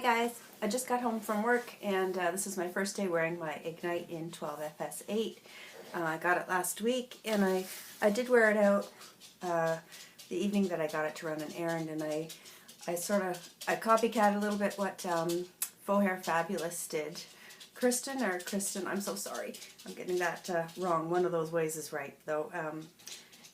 guys, I just got home from work and this is my first day wearing my Ignite in 12FS8. I got it last week and I did wear it out the evening that I got it to run an errand, and I copycat a little bit what Faux Hair Fabulous did. Kristen, I'm so sorry, I'm getting that wrong. One of those ways is right though.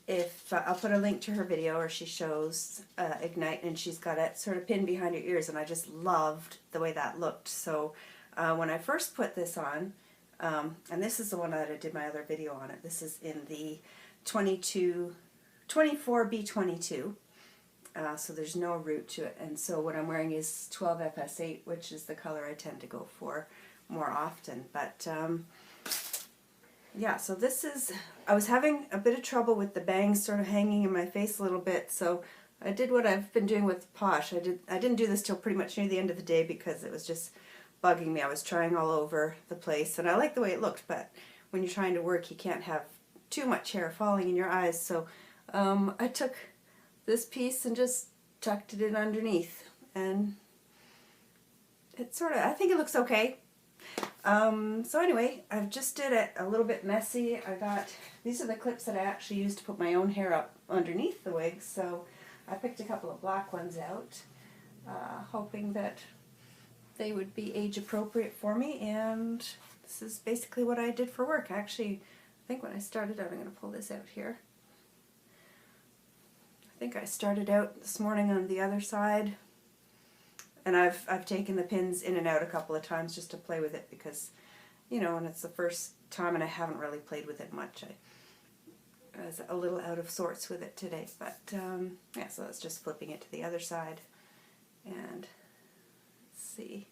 If I'll put a link to her video where she shows Ignite, and she's got it sort of pinned behind her ears, and I just loved the way that looked. So when I first put this on, and this is the one that I did my other video on it, this is in the 24B22, so there's no root to it, and so what I'm wearing is 12FS8, which is the color I tend to go for more often. But yeah, so this is, I was having a bit of trouble with the bangs sort of hanging in my face a little bit, so I did what I've been doing with Posh. I didn't do this till pretty much near the end of the day because it was just bugging me. I was trying all over the place, and I like the way it looked, but when you're trying to work, you can't have too much hair falling in your eyes, so I took this piece and just tucked it in underneath, and it sort of, I think it looks okay. So anyway, I've just did it a little bit messy. These are the clips that I actually used to put my own hair up underneath the wig, so I picked a couple of black ones out, hoping that they would be age appropriate for me, and this is basically what I did for work. Actually, I think when I started out, I'm going to pull this out here. I think I started out this morning on the other side. And I've taken the pins in and out a couple of times just to play with it because, you know, and it's the first time and I haven't really played with it much. I was a little out of sorts with it today, but yeah, so that's just flipping it to the other side. And let's see.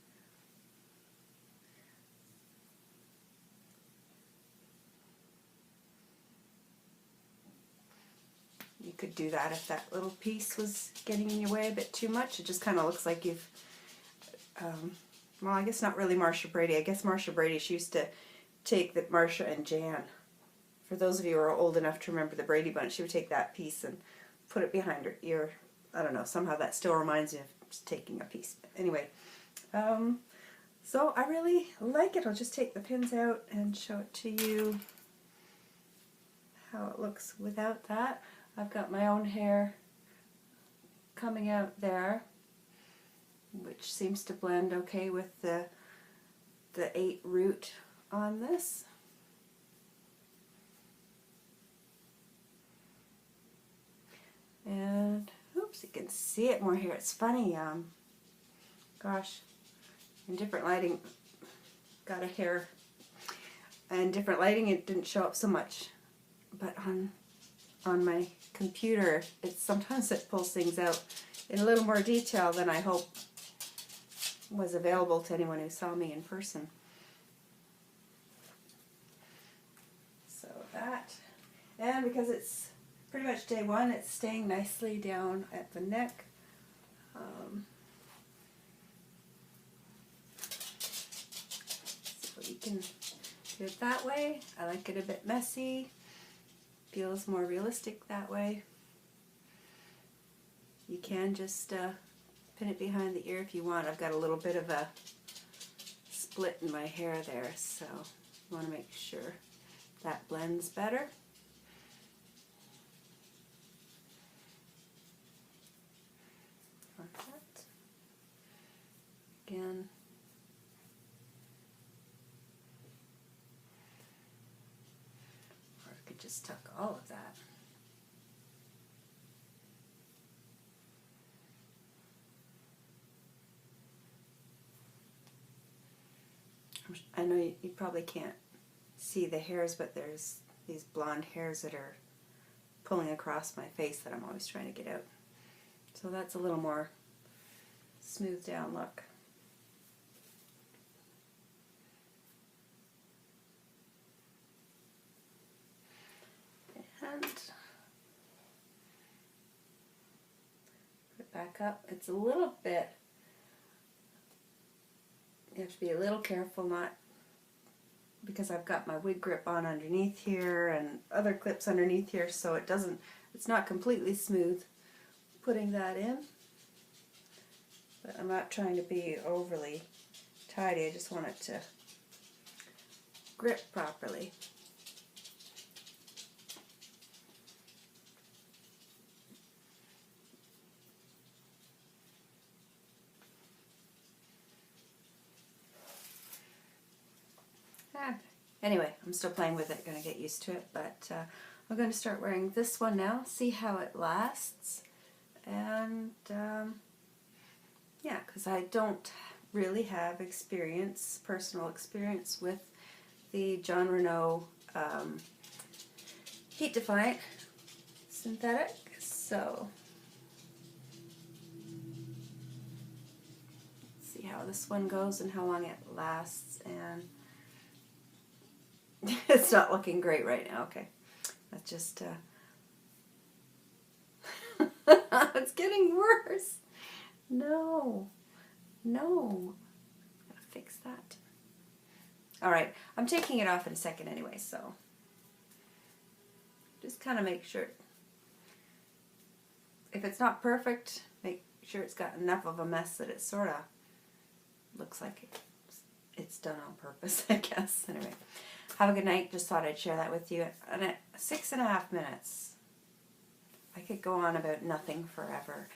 You could do that if that little piece was getting in your way a bit too much. It just kind of looks like you've, well, I guess not really Marsha Brady. I guess Marsha Brady, she used to take the Marsha and Jan. For those of you who are old enough to remember the Brady Bunch, she would take that piece and put it behind her ear. I don't know, somehow that still reminds me of just taking a piece. But anyway, so I really like it. I'll just take the pins out and show it to you how it looks without that. I've got my own hair coming out there, which seems to blend okay with the 8 root on this. And oops, you can see it more here. It's funny, gosh, in different lighting, got a hair, and different lighting it didn't show up so much, but on my computer, sometimes it pulls things out in a little more detail than I hope was available to anyone who saw me in person. So that, and because it's pretty much day one, it's staying nicely down at the neck. So you can do it that way. I like it a bit messy. Feels more realistic that way. You can just pin it behind the ear if you want. I've got a little bit of a split in my hair there, so you want to make sure that blends better. Like that. Again. Just tuck all of that. I know you probably can't see the hairs, but there's these blonde hairs that are pulling across my face that I'm always trying to get out. So that's a little more smoothed down look. And put it back up. It's a little bit, you have to be a little careful, not because I've got my wig grip on underneath here and other clips underneath here, so it's not completely smooth putting that in. But I'm not trying to be overly tidy. I just want it to grip properly. Anyway, I'm still playing with it, going to get used to it, but I'm going to start wearing this one now, see how it lasts, and yeah, because I don't really have experience, personal experience with the Jon Renau Heat Defiant synthetic, so let's see how this one goes and how long it lasts, and it's not looking great right now. Okay, that's just it's getting worse. No, gotta fix that. All right, I'm taking it off in a second anyway, so just kind of make sure, if it's not perfect, make sure it's got enough of a mess that it sort of looks like it's done on purpose, I guess. Anyway, have a good night. Just thought I'd share that with you. And at 6.5 minutes, I could go on about nothing forever.